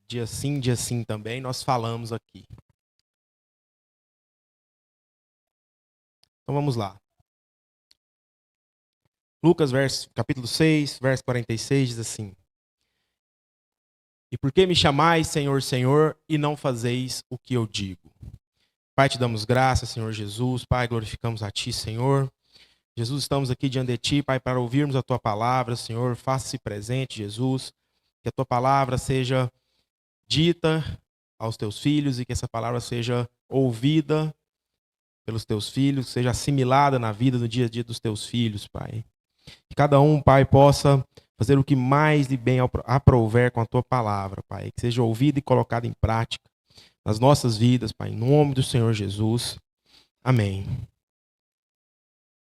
dia sim também, nós falamos aqui. Então vamos lá. Lucas, capítulo 6, verso 46, diz assim: E por que me chamais, Senhor, Senhor, e não fazeis o que eu digo? Pai, te damos graças, Senhor Jesus. Pai, glorificamos a Ti, Senhor. Jesus, estamos aqui diante de Ti, Pai, para ouvirmos a Tua palavra, Senhor. Faça-se presente, Jesus. Que a Tua palavra seja dita aos Teus filhos e que essa palavra seja ouvida pelos Teus filhos, seja assimilada na vida, no dia a dia dos Teus filhos, Pai. Que cada um, Pai, possa fazer o que mais lhe bem aprouver com a Tua palavra, Pai. Que seja ouvida e colocada em prática nas nossas vidas, Pai, em nome do Senhor Jesus. Amém.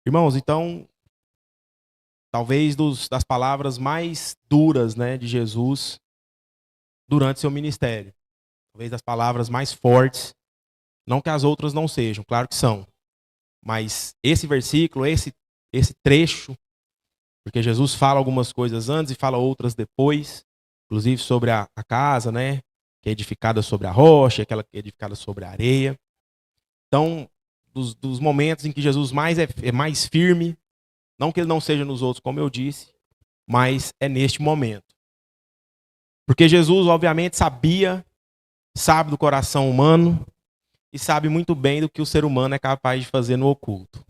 Irmãos, então, talvez das palavras mais duras, né, de Jesus durante seu ministério. Talvez das palavras mais fortes. Não que as outras não sejam, claro que são. Mas esse versículo, esse trecho, porque Jesus fala algumas coisas antes e fala outras depois, inclusive sobre a casa, né, que é edificada sobre a rocha, aquela que é edificada sobre a areia. Então, dos momentos em que Jesus é mais firme, não que ele não seja nos outros, como eu disse, mas é neste momento. Porque Jesus, obviamente, sabe do coração humano e sabe muito bem do que o ser humano é capaz de fazer no oculto.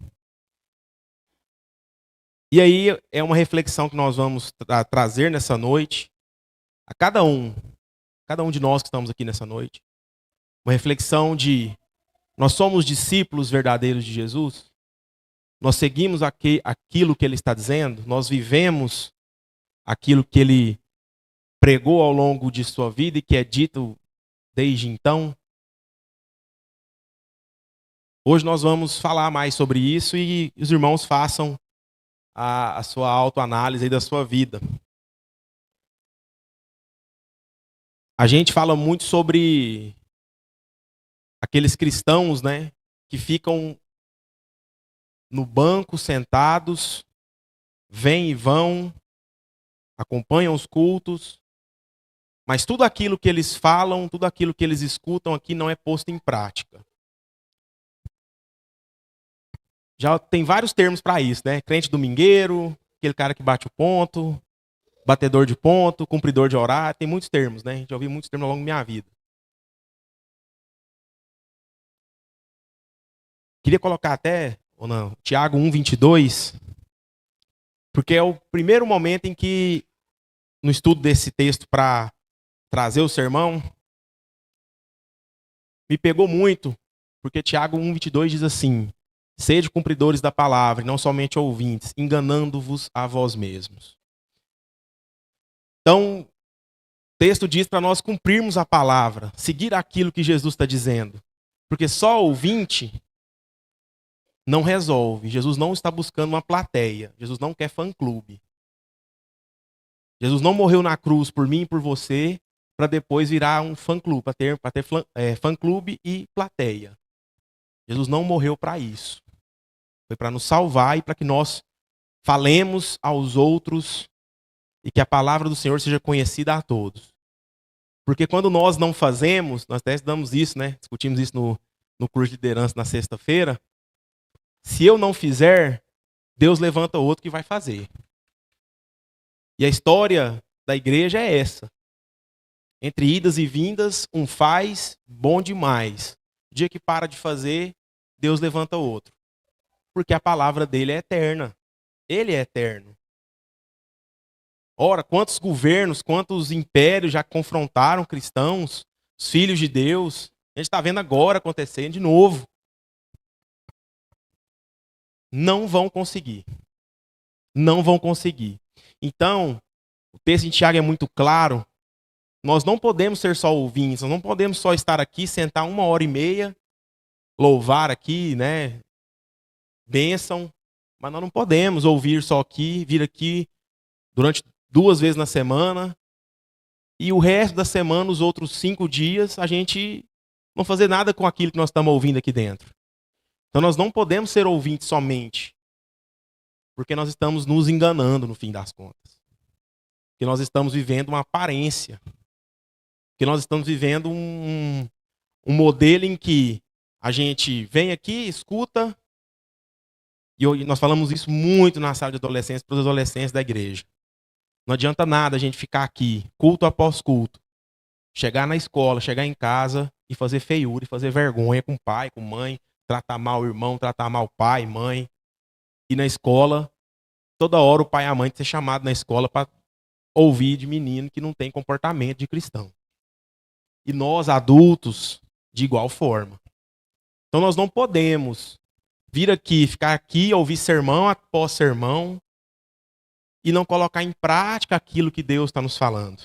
E aí é uma reflexão que nós vamos trazer nessa noite, a cada um de nós que estamos aqui nessa noite, uma reflexão de: nós somos discípulos verdadeiros de Jesus? Nós seguimos aquilo que ele está dizendo? Nós vivemos aquilo que ele pregou ao longo de sua vida e que é dito desde então? Hoje nós vamos falar mais sobre isso e os irmãos façam a sua autoanálise aí da sua vida. A gente fala muito sobre aqueles cristãos, né, que ficam no banco sentados, vêm e vão, acompanham os cultos, mas tudo aquilo que eles falam, tudo aquilo que eles escutam aqui não é posto em prática. Já tem vários termos para isso, né? Crente domingueiro, aquele cara que bate o ponto, batedor de ponto, cumpridor de horário, tem muitos termos, né? Já ouvi muitos termos ao longo da minha vida. Queria colocar até, ou não, Tiago 1:22, porque é o primeiro momento em que, no estudo desse texto para trazer o sermão, me pegou muito, porque Tiago 1:22 diz assim: sede cumpridores da palavra, e não somente ouvintes, enganando-vos a vós mesmos. Então, o texto diz para nós cumprirmos a palavra, seguir aquilo que Jesus está dizendo. Porque só ouvinte não resolve. Jesus não está buscando uma plateia. Jesus não quer fã-clube. Jesus não morreu na cruz por mim e por você para depois virar um fã-clube, para ter fã-clube e plateia. Jesus não morreu para isso. Foi para nos salvar e para que nós falemos aos outros e que a palavra do Senhor seja conhecida a todos. Porque quando nós não fazemos, nós até estudamos isso, né? Discutimos isso no curso de liderança na sexta-feira. Se eu não fizer, Deus levanta outro que vai fazer. E a história da igreja é essa. Entre idas e vindas, um faz, bom demais. O dia que para de fazer, Deus levanta outro. Porque a palavra dele é eterna. Ele é eterno. Ora, quantos governos, quantos impérios já confrontaram cristãos, os filhos de Deus? A gente está vendo agora acontecendo de novo. Não vão conseguir. Não vão conseguir. Então, o texto de Tiago é muito claro. Nós não podemos ser só ouvintes, nós não podemos só estar aqui, sentar 1h30, louvar aqui, né? Bênção. Mas nós não podemos ouvir só aqui, vir aqui durante 2 vezes na semana. E o resto da semana, os outros 5 dias, a gente não fazer nada com aquilo que nós estamos ouvindo aqui dentro. Então nós não podemos ser ouvintes somente. Porque nós estamos nos enganando no fim das contas. Porque nós estamos vivendo uma aparência. Porque nós estamos vivendo um modelo em que a gente vem aqui, escuta, e nós falamos isso muito na sala de adolescência para os adolescentes da igreja. Não adianta nada a gente ficar aqui, culto após culto, chegar na escola, chegar em casa e fazer feiura, e fazer vergonha com pai, com mãe, tratar mal o irmão, tratar mal pai, mãe. E na escola, toda hora o pai e a mãe ser chamado na escola para ouvir de menino que não tem comportamento de cristão. E nós, adultos, de igual forma. Então nós não podemos vir aqui, ficar aqui, ouvir sermão após sermão e não colocar em prática aquilo que Deus está nos falando.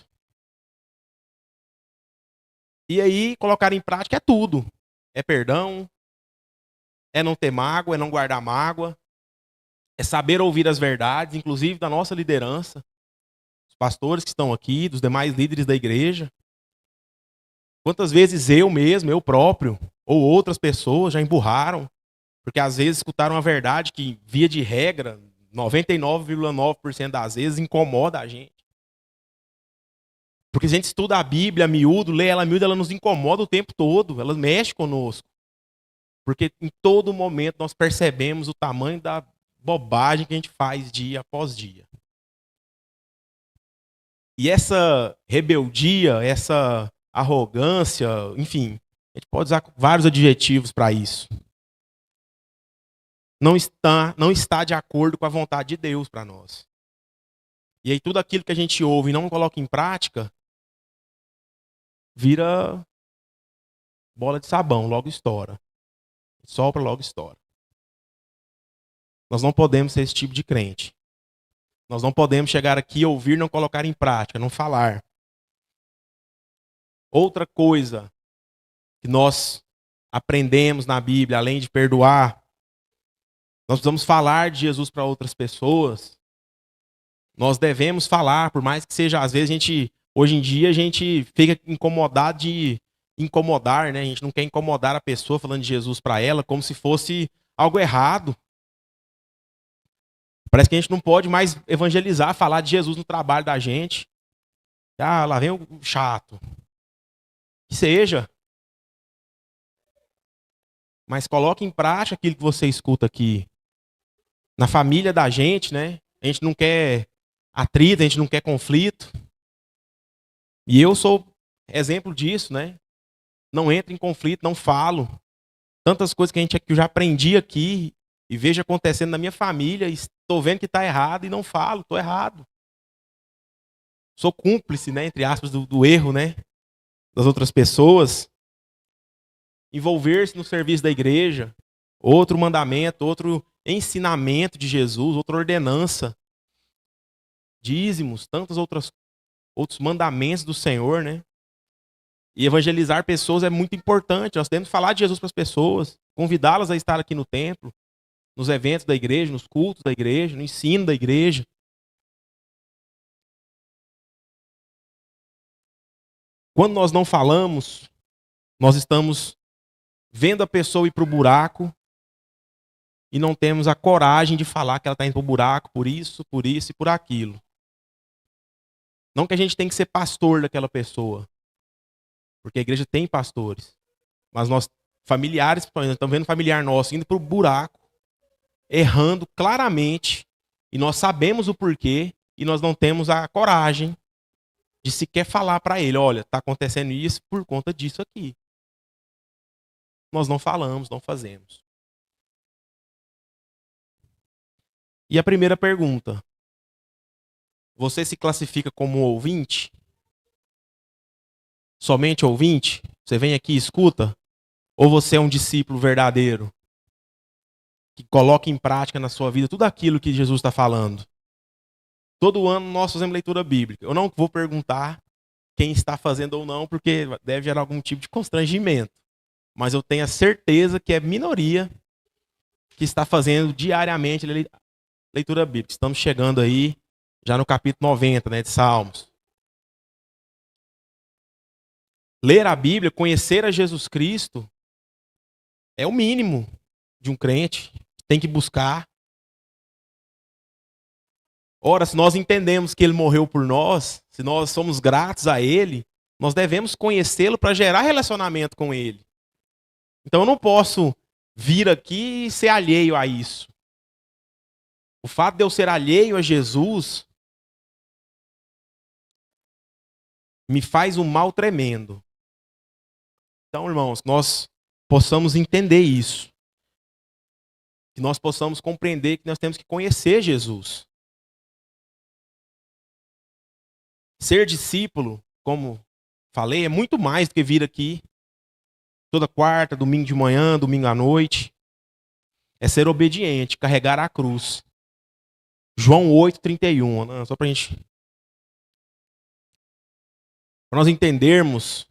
E aí, colocar em prática é tudo. É perdão, é não ter mágoa, é não guardar mágoa, é saber ouvir as verdades, inclusive da nossa liderança, dos pastores que estão aqui, dos demais líderes da igreja. Quantas vezes eu mesmo, eu próprio, ou outras pessoas já emburraram, porque às vezes escutaram a verdade que, via de regra, 99,9% das vezes incomoda a gente. Porque a gente estuda a Bíblia miúdo, lê ela miúdo, ela nos incomoda o tempo todo, ela mexe conosco. Porque em todo momento nós percebemos o tamanho da bobagem que a gente faz dia após dia. E essa rebeldia, essa arrogância, enfim, a gente pode usar vários adjetivos para isso. Não está de acordo com a vontade de Deus para nós. E aí tudo aquilo que a gente ouve e não coloca em prática, vira bola de sabão, logo estoura. Sopra, logo estoura. Nós não podemos ser esse tipo de crente. Nós não podemos chegar aqui, ouvir, não colocar em prática, não falar. Outra coisa que nós aprendemos na Bíblia, além de perdoar, nós precisamos falar de Jesus para outras pessoas. Nós devemos falar, por mais que seja, às vezes hoje em dia a gente fica incomodado de incomodar, né? A gente não quer incomodar a pessoa falando de Jesus para ela como se fosse algo errado. Parece que a gente não pode mais evangelizar, falar de Jesus no trabalho da gente. Ah, lá vem o chato. Que seja. Mas coloque em prática aquilo que você escuta aqui. Na família da gente, né? A gente não quer atrito, a gente não quer conflito. E eu sou exemplo disso, né? Não entro em conflito, não falo. Tantas coisas que eu já aprendi aqui e vejo acontecendo na minha família, e estou vendo que está errado e não falo, estou errado. Sou cúmplice, né, entre aspas, do erro, né, das outras pessoas. Envolver-se no serviço da igreja, outro mandamento, outro ensinamento de Jesus, outra ordenança. Dízimos, tantos outros mandamentos do Senhor, né? E evangelizar pessoas é muito importante. Nós temos que falar de Jesus para as pessoas, convidá-las a estar aqui no templo, nos eventos da igreja, nos cultos da igreja, no ensino da igreja. Quando nós não falamos, nós estamos vendo a pessoa ir para o buraco e não temos a coragem de falar que ela está indo para o buraco por isso e por aquilo. Não que a gente tem que ser pastor daquela pessoa, porque a igreja tem pastores. Mas nós, familiares, estamos vendo familiar nosso indo para o buraco, errando claramente, e nós sabemos o porquê, e nós não temos a coragem de sequer falar para ele, olha, está acontecendo isso por conta disso aqui. Nós não falamos, não fazemos. E a primeira pergunta, você se classifica como ouvinte? Somente ouvinte? Você vem aqui e escuta? Ou você é um discípulo verdadeiro? Que coloca em prática na sua vida tudo aquilo que Jesus está falando? Todo ano nós fazemos leitura bíblica. Eu não vou perguntar quem está fazendo ou não, porque deve gerar algum tipo de constrangimento. Mas eu tenho a certeza que é minoria que está fazendo diariamente leitura bíblica. Estamos chegando aí já no capítulo 90, né, de Salmos. Ler a Bíblia, conhecer a Jesus Cristo, é o mínimo de um crente. Tem que buscar. Ora, se nós entendemos que Ele morreu por nós, se nós somos gratos a Ele, Nós devemos conhecê-lo para gerar relacionamento com ele. Então eu não posso vir aqui e ser alheio a isso. O fato de eu ser alheio a Jesus me faz um mal tremendo. Então, irmãos, nós possamos entender isso. Que nós possamos compreender que nós temos que conhecer Jesus. Ser discípulo, como falei, é muito mais do que vir aqui toda quarta, domingo de manhã, domingo à noite. É ser obediente, carregar a cruz. João 8:31, né? Só para nós entendermos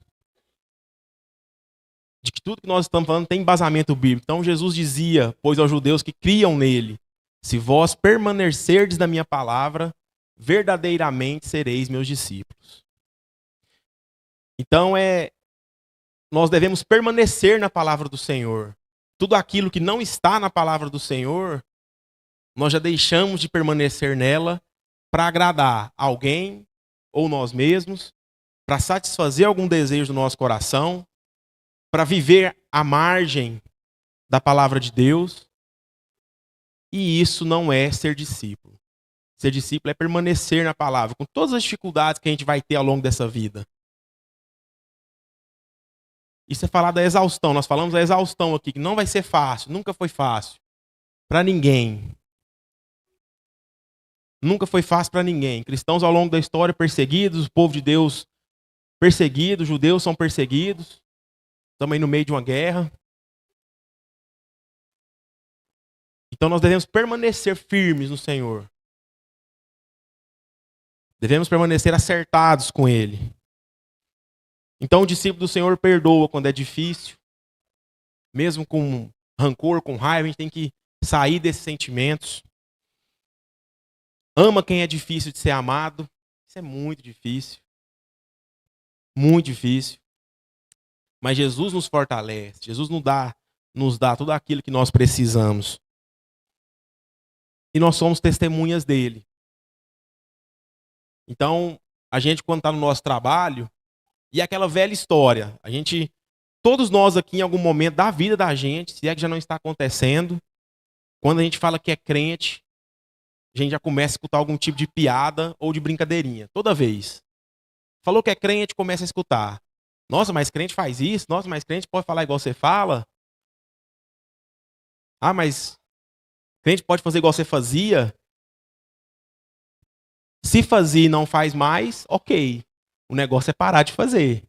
de que tudo que nós estamos falando tem embasamento bíblico. Então Jesus dizia, pois aos judeus que criam nele, se vós permanecerdes na minha palavra, verdadeiramente sereis meus discípulos. Então nós devemos permanecer na palavra do Senhor. Tudo aquilo que não está na palavra do Senhor, nós já deixamos de permanecer nela para agradar alguém ou nós mesmos, para satisfazer algum desejo do nosso coração, para viver à margem da palavra de Deus. E isso não é ser discípulo. Ser discípulo é permanecer na palavra, com todas as dificuldades que a gente vai ter ao longo dessa vida. Isso é falar da exaustão. Nós falamos da exaustão aqui, que não vai ser fácil, nunca foi fácil. Para ninguém. Nunca foi fácil para ninguém. Cristãos ao longo da história perseguidos, o povo de Deus perseguido, judeus são perseguidos. Estamos aí no meio de uma guerra. Então nós devemos permanecer firmes no Senhor. Devemos permanecer acertados com Ele. Então o discípulo do Senhor perdoa quando é difícil. Mesmo com rancor, com raiva, a gente tem que sair desses sentimentos. Ama quem é difícil de ser amado. Isso é muito difícil. Muito difícil. Mas Jesus nos fortalece. Jesus nos dá tudo aquilo que nós precisamos. E nós somos testemunhas dele. Então, a gente quando está no nosso trabalho, e aquela velha história, todos nós aqui em algum momento da vida da gente, se é que já não está acontecendo, quando a gente fala que é crente, a gente já começa a escutar algum tipo de piada ou de brincadeirinha, toda vez. Falou que é crente, começa a escutar. Nossa, mas crente faz isso? Nossa, mas crente pode falar igual você fala? Ah, mas crente pode fazer igual você fazia? Se fazia e não faz mais, ok. O negócio é parar de fazer.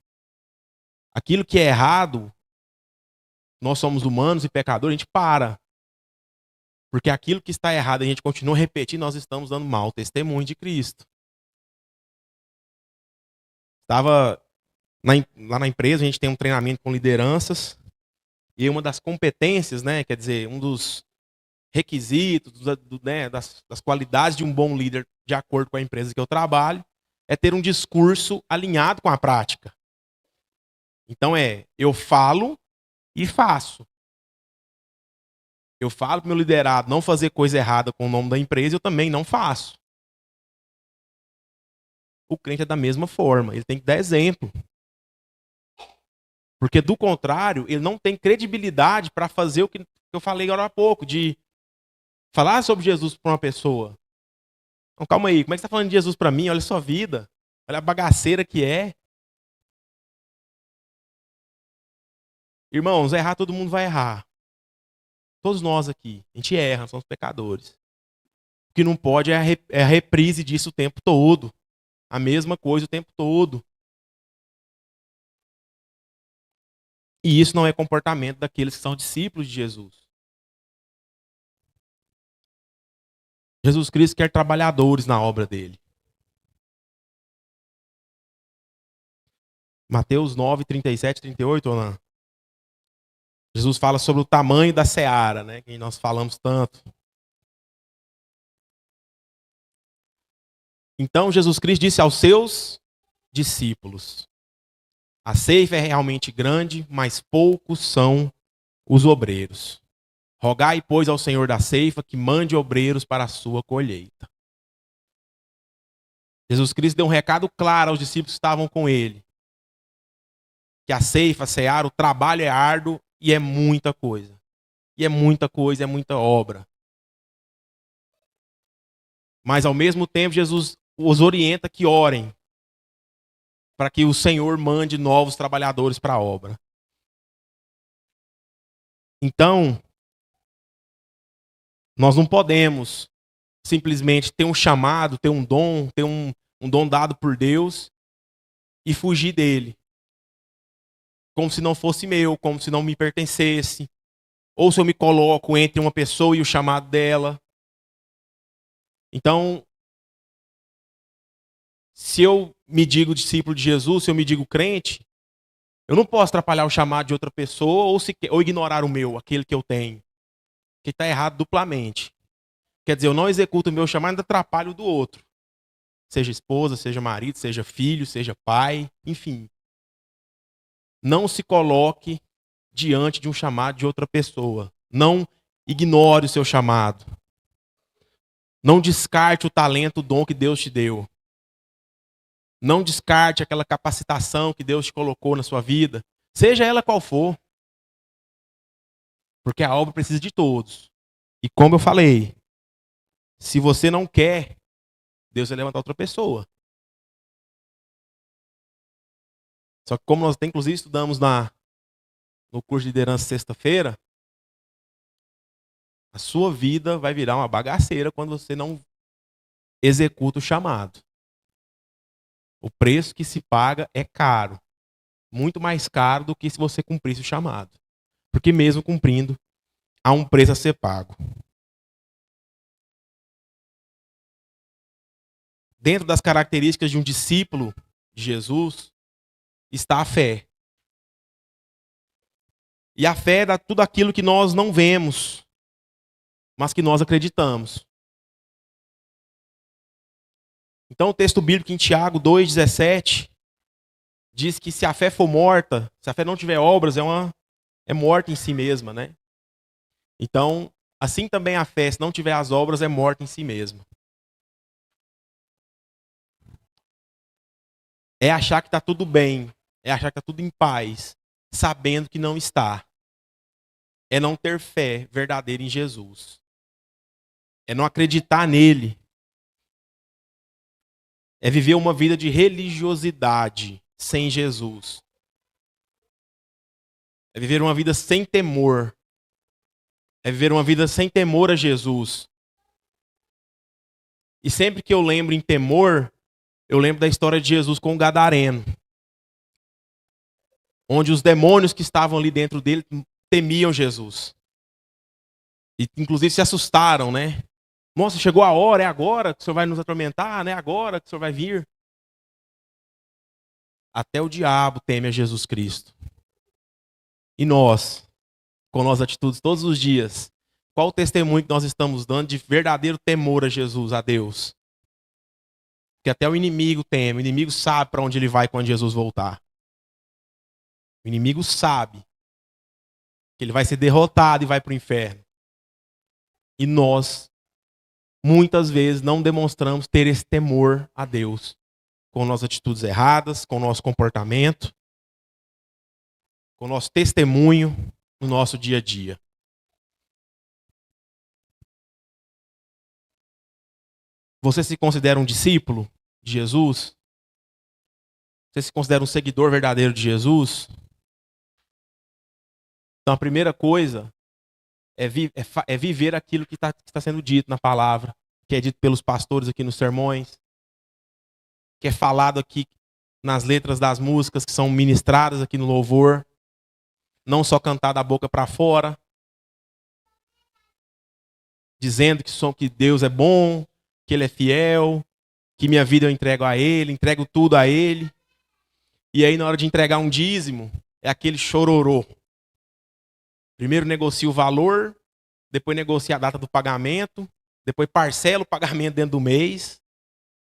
Aquilo que é errado, nós somos humanos e pecadores, a gente para. Porque aquilo que está errado, a gente continua repetindo, nós estamos dando mau testemunho de Cristo. Lá na empresa, a gente tem um treinamento com lideranças, e uma das competências, né, quer dizer, um dos requisitos, das qualidades de um bom líder, de acordo com a empresa que eu trabalho, é ter um discurso alinhado com a prática. Então eu falo e faço. Eu falo para o meu liderado não fazer coisa errada com o nome da empresa, eu também não faço. O crente é da mesma forma, ele tem que dar exemplo. Porque, do contrário, ele não tem credibilidade para fazer o que eu falei agora há pouco, de falar sobre Jesus para uma pessoa. Então, calma aí, como é que você está falando de Jesus para mim? Olha a sua vida, olha a bagaceira que é. Irmãos, errar todo mundo vai errar. Todos nós aqui, a gente erra, somos pecadores. O que não pode é a reprise disso o tempo todo. A mesma coisa o tempo todo. E isso não é comportamento daqueles que são discípulos de Jesus. Jesus Cristo quer trabalhadores na obra dele. Mateus 9, 37, 38, ou não? Jesus fala sobre o tamanho da seara, né, que nós falamos tanto. Então Jesus Cristo disse aos seus discípulos: a ceifa é realmente grande, mas poucos são os obreiros. Rogai, pois, ao Senhor da ceifa que mande obreiros para a sua colheita. Jesus Cristo deu um recado claro aos discípulos que estavam com ele. que a ceifa, a seara, o trabalho é árduo e é muita coisa. E é muita coisa, é muita obra. Mas ao mesmo tempo, Jesus os orienta que orem para que o Senhor mande novos trabalhadores para a obra. Então, nós não podemos simplesmente ter um chamado, ter um dom, ter um dom dado por Deus e fugir dele. Como se não fosse meu, como se não me pertencesse. Ou se eu me coloco entre uma pessoa e o chamado dela. Então, se eu me digo discípulo de Jesus, se eu me digo crente, eu não posso atrapalhar o chamado de outra pessoa ou ignorar o meu, aquele que eu tenho. Que está errado duplamente. Quer dizer, eu não executo o meu chamado, ainda atrapalho o do outro. Seja esposa, seja marido, seja filho, seja pai, enfim. Não se coloque diante de um chamado de outra pessoa. Não ignore o seu chamado. Não descarte o talento, o dom que Deus te deu. Não descarte aquela capacitação que Deus te colocou na sua vida, seja ela qual for. Porque a obra precisa de todos. E como eu falei, se você não quer, Deus vai levantar outra pessoa. Só que como nós inclusive estudamos no curso de liderança sexta-feira, a sua vida vai virar uma bagaceira quando você não executa o chamado. O preço que se paga é caro. Muito mais caro do que se você cumprisse o chamado. Porque mesmo cumprindo, há um preço a ser pago. Dentro das características de um discípulo de Jesus, está a fé. E a fé é tudo aquilo que nós não vemos, mas que nós acreditamos. Então o texto bíblico em Tiago 2,17 diz que se a fé for morta, se a fé não tiver obras, é morta em si mesma, né? Então, assim também a fé, se não tiver as obras, é morta em si mesma. É achar que está tudo bem, é achar que está tudo em paz, sabendo que não está. É não ter fé verdadeira em Jesus. É não acreditar nele. É viver uma vida de religiosidade sem Jesus. É viver uma vida sem temor. É viver uma vida sem temor a Jesus. E sempre que eu lembro em temor, eu lembro da história de Jesus com o Gadareno. Onde os demônios que estavam ali dentro dele temiam Jesus. E inclusive se assustaram, né? Nossa, chegou a hora, é agora que o Senhor vai nos atormentar, né? Agora que o Senhor vai vir. Até o diabo teme a Jesus Cristo. E nós, com nossas atitudes todos os dias, qual o testemunho que nós estamos dando de verdadeiro temor a Jesus, a Deus? Porque até o inimigo teme, o inimigo sabe para onde ele vai quando Jesus voltar. O inimigo sabe que ele vai ser derrotado e vai para o inferno. E nós, muitas vezes, não demonstramos ter esse temor a Deus. Com nossas atitudes erradas, com o nosso comportamento, com o nosso testemunho no nosso dia a dia. Você se considera um discípulo de Jesus? Você se considera um seguidor verdadeiro de Jesus? Então a primeira coisa é viver aquilo que está sendo dito na palavra, que é dito pelos pastores aqui nos sermões, que é falado aqui nas letras das músicas que são ministradas aqui no louvor, não só cantar da boca para fora, dizendo que Deus é bom, que Ele é fiel, que minha vida eu entrego a Ele, entrego tudo a Ele. E aí na hora de entregar um dízimo, é aquele chororô. Primeiro negocia o valor, depois negocia a data do pagamento, depois parcela o pagamento dentro do mês,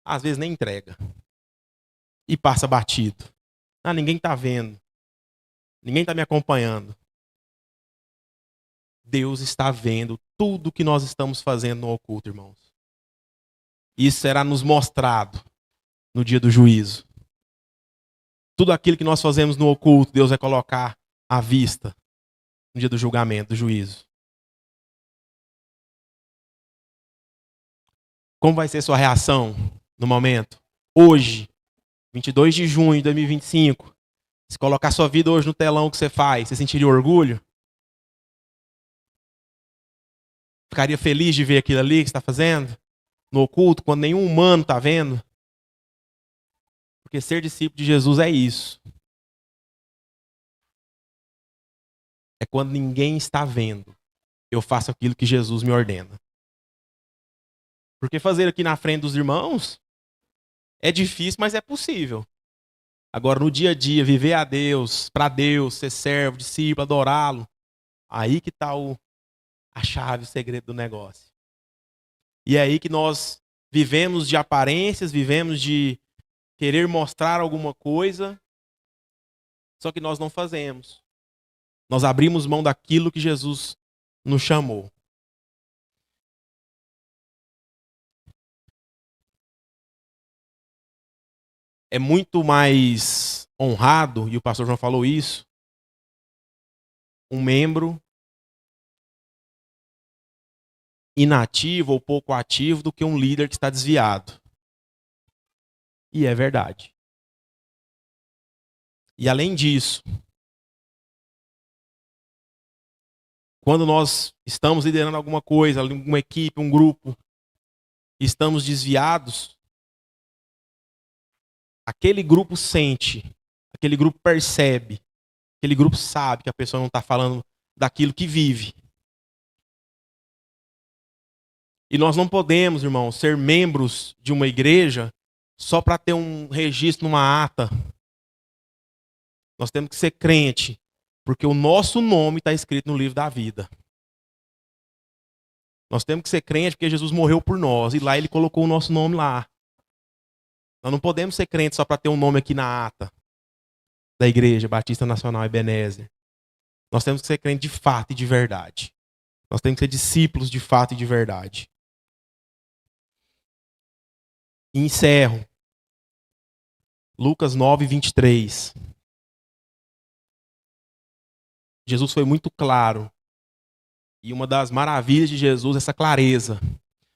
às vezes nem entrega. E passa batido. Ah, ninguém está vendo. Ninguém está me acompanhando. Deus está vendo tudo que nós estamos fazendo no oculto, irmãos. Isso será nos mostrado no dia do juízo. Tudo aquilo que nós fazemos no oculto, Deus vai colocar à vista no dia do julgamento, do juízo. Como vai ser sua reação no momento? Hoje, 22 de junho de 2025, se colocar sua vida hoje no telão que você faz, você sentiria orgulho? Ficaria feliz de ver aquilo ali que você está fazendo? No oculto, quando nenhum humano está vendo? Porque ser discípulo de Jesus é isso. É quando ninguém está vendo. Eu faço aquilo que Jesus me ordena. Porque fazer aqui na frente dos irmãos é difícil, mas é possível. Agora, no dia a dia, viver a Deus, para Deus, ser servo, discípulo, adorá-lo, aí que está a chave, o segredo do negócio. E é aí que nós vivemos de aparências, vivemos de querer mostrar alguma coisa, só que nós não fazemos. Nós abrimos mão daquilo que Jesus nos chamou. É muito mais honrado, e o pastor João falou isso, um membro inativo ou pouco ativo do que um líder que está desviado. E é verdade. E além disso, quando nós estamos liderando alguma coisa, uma equipe, um grupo, e estamos desviados, aquele grupo sente, aquele grupo percebe, aquele grupo sabe que a pessoa não está falando daquilo que vive. E nós não podemos, irmão, ser membros de uma igreja só para ter um registro numa ata. Nós temos que ser crente, porque o nosso nome está escrito no livro da vida. Nós temos que ser crente porque Jesus morreu por nós, e lá ele colocou o nosso nome lá. Nós não podemos ser crentes só para ter um nome aqui na ata da Igreja Batista Nacional Ebenezer. Nós temos que ser crentes de fato e de verdade. Nós temos que ser discípulos de fato e de verdade. E encerro. Lucas 9, 23. Jesus foi muito claro. E uma das maravilhas de Jesus é essa clareza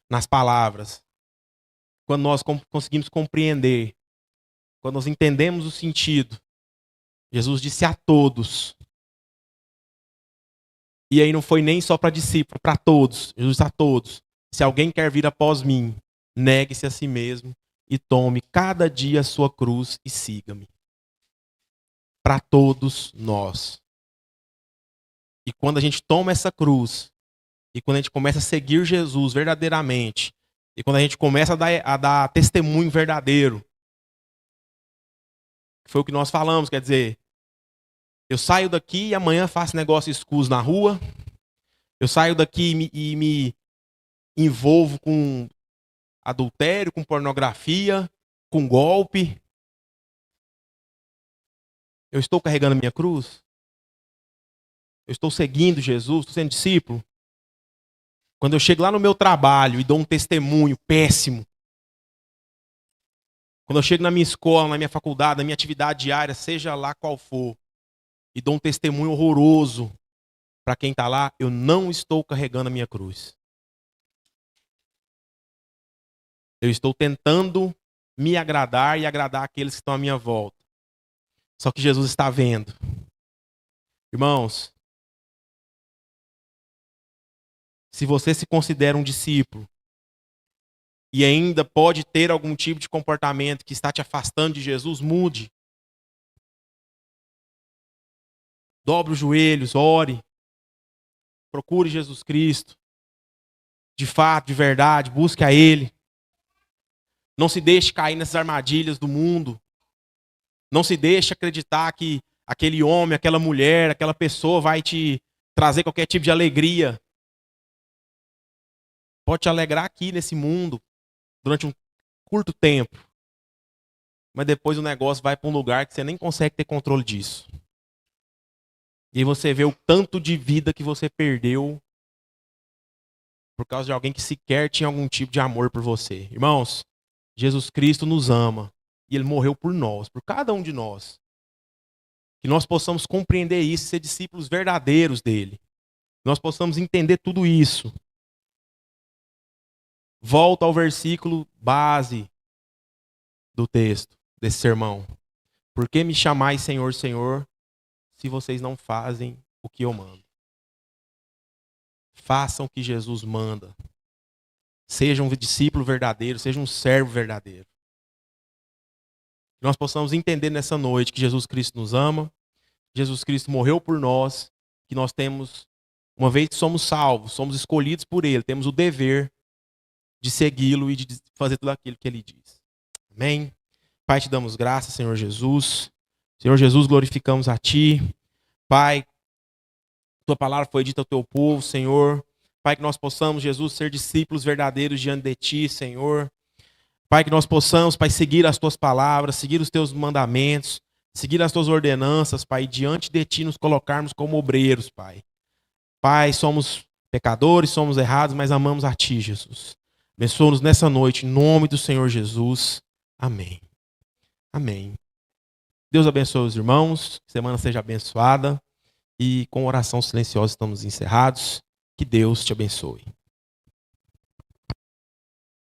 nas palavras. Quando nós conseguimos compreender, quando nós entendemos o sentido, Jesus disse a todos. E aí não foi nem só para discípulos, para todos. Jesus disse a todos. Se alguém quer vir após mim, negue-se a si mesmo e tome cada dia a sua cruz e siga-me. Para todos nós. E quando a gente toma essa cruz, e quando a gente começa a seguir Jesus verdadeiramente, e quando a gente começa a dar testemunho verdadeiro, que foi o que nós falamos, quer dizer, eu saio daqui e amanhã faço negócio escuso na rua, eu saio daqui e me envolvo com adultério, com pornografia, com golpe. Eu estou carregando a minha cruz? Eu estou seguindo Jesus? Estou sendo discípulo? Quando eu chego lá no meu trabalho e dou um testemunho péssimo, quando eu chego na minha escola, na minha faculdade, na minha atividade diária, seja lá qual for, e dou um testemunho horroroso para quem está lá, eu não estou carregando a minha cruz. Eu estou tentando me agradar e agradar aqueles que estão à minha volta. Só que Jesus está vendo. Irmãos, se você se considera um discípulo e ainda pode ter algum tipo de comportamento que está te afastando de Jesus, mude. Dobre os joelhos, ore. Procure Jesus Cristo. De fato, de verdade, busque a Ele. Não se deixe cair nessas armadilhas do mundo. Não se deixe acreditar que aquele homem, aquela mulher, aquela pessoa vai te trazer qualquer tipo de alegria. Pode te alegrar aqui nesse mundo durante um curto tempo. Mas depois o negócio vai para um lugar que você nem consegue ter controle disso. E aí você vê o tanto de vida que você perdeu por causa de alguém que sequer tinha algum tipo de amor por você. Irmãos, Jesus Cristo nos ama. E Ele morreu por nós, por cada um de nós. Que nós possamos compreender isso, ser discípulos verdadeiros dele. Que nós possamos entender tudo isso. Volta ao versículo base do texto, desse sermão. Por que me chamais Senhor, Senhor, se vocês não fazem o que eu mando? Façam o que Jesus manda. Seja um discípulo verdadeiro, seja um servo verdadeiro. Que nós possamos entender nessa noite que Jesus Cristo nos ama, Jesus Cristo morreu por nós, que nós temos, uma vez que somos salvos, somos escolhidos por Ele, temos o dever de segui-lo e de fazer tudo aquilo que Ele diz. Amém? Pai, te damos graças, Senhor Jesus. Senhor Jesus, glorificamos a Ti. Pai, Tua palavra foi dita ao Teu povo, Senhor. Pai, que nós possamos, Jesus, ser discípulos verdadeiros diante de Ti, Senhor. Pai, que nós possamos, Pai, seguir as Tuas palavras, seguir os Teus mandamentos, seguir as Tuas ordenanças, Pai, diante de Ti nos colocarmos como obreiros, Pai. Pai, somos pecadores, somos errados, mas amamos a Ti, Jesus. Abençoa-nos nessa noite, em nome do Senhor Jesus. Amém. Amém. Deus abençoe os irmãos, que a semana seja abençoada. E com oração silenciosa estamos encerrados. Que Deus te abençoe.